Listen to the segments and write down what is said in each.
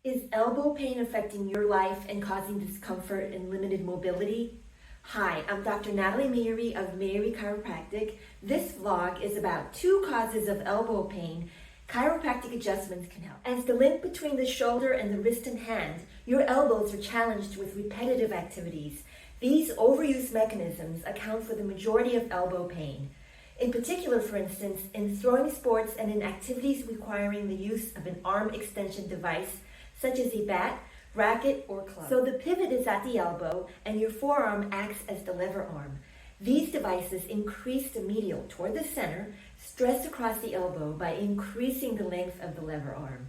Is elbow pain affecting your life and causing discomfort and limited mobility? Hi, I'm Dr. Natalie Meiri of Meiri Chiropractic. This vlog is about 2 causes of elbow pain. Chiropractic adjustments can help. As the link between the shoulder and the wrist and hand, your elbows are challenged with repetitive activities. These overuse mechanisms account for the majority of elbow pain. In particular, for instance, in throwing sports and in activities requiring the use of an arm extension device, such as a bat, racket, or club. So the pivot is at the elbow and your forearm acts as the lever arm. These devices increase the medial toward the center, stress across the elbow by increasing the length of the lever arm.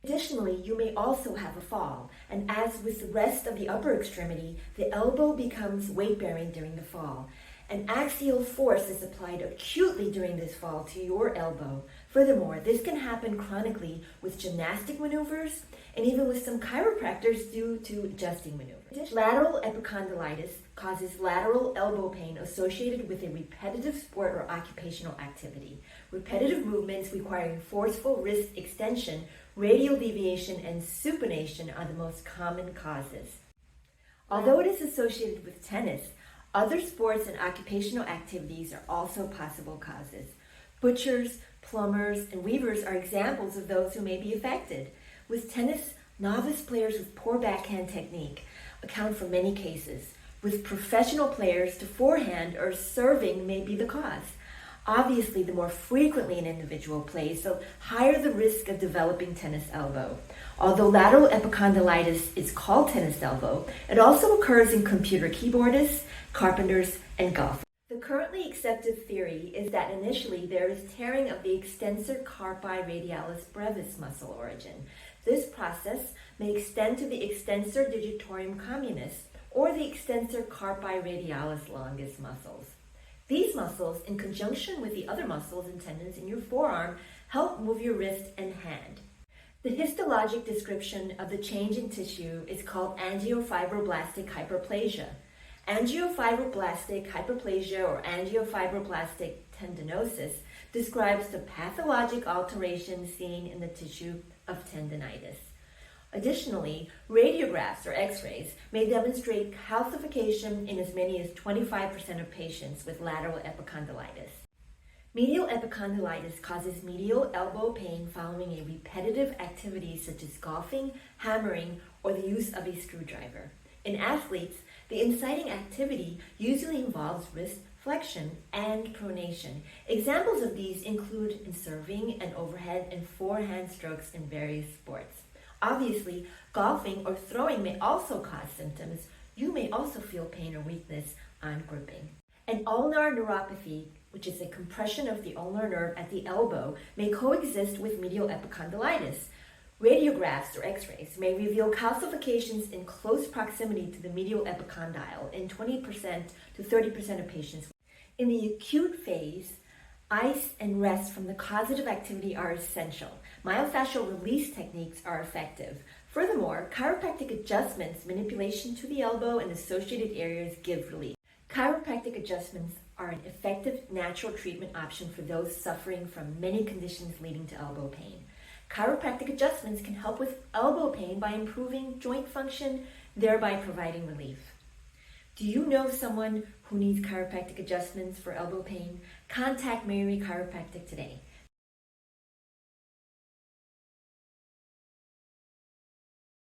Additionally, you may also have a fall, and as with the rest of the upper extremity, the elbow becomes weight-bearing during the fall. An axial force is applied acutely during this fall to your elbow. Furthermore, this can happen chronically with gymnastic maneuvers and even with some chiropractors due to adjusting maneuvers. Lateral epicondylitis causes lateral elbow pain associated with a repetitive sport or occupational activity. Repetitive movements requiring forceful wrist extension, radial deviation, and supination are the most common causes. Although it is associated with tennis, other sports and occupational activities are also possible causes. Butchers, plumbers, and weavers are examples of those who may be affected. With tennis, novice players with poor backhand technique account for many cases. With professional players, the forehand or serving may be the cause. Obviously, the more frequently an individual plays, the higher the risk of developing tennis elbow. Although lateral epicondylitis is called tennis elbow, it also occurs in computer keyboardists, carpenters, and golfers. The currently accepted theory is that initially there is tearing of the extensor carpi radialis brevis muscle origin. This process may extend to the extensor digitorum communis or the extensor carpi radialis longus muscles. These muscles, in conjunction with the other muscles and tendons in your forearm, help move your wrist and hand. The histologic description of the change in tissue is called angiofibroblastic hyperplasia. Angiofibroblastic hyperplasia or angiofibroblastic tendinosis describes the pathologic alteration seen in the tissue of tendinitis. Additionally, radiographs or x-rays may demonstrate calcification in as many as 25% of patients with lateral epicondylitis. Medial epicondylitis causes medial elbow pain following a repetitive activity such as golfing, hammering, or the use of a screwdriver. In athletes, the inciting activity usually involves wrist flexion and pronation. Examples of these include in serving and overhead and forehand strokes in various sports. Obviously, golfing or throwing may also cause symptoms. You may also feel pain or weakness on gripping. An ulnar neuropathy, which is a compression of the ulnar nerve at the elbow, may coexist with medial epicondylitis. Radiographs or x-rays may reveal calcifications in close proximity to the medial epicondyle in 20% to 30% of patients. In the acute phase, ice and rest from the causative activity are essential. Myofascial release techniques are effective. Furthermore, chiropractic adjustments, manipulation to the elbow and associated areas give relief. Chiropractic adjustments are an effective natural treatment option for those suffering from many conditions leading to elbow pain. Chiropractic adjustments can help with elbow pain by improving joint function, thereby providing relief. Do you know someone who needs chiropractic adjustments for elbow pain? Contact Meiri Chiropractic today.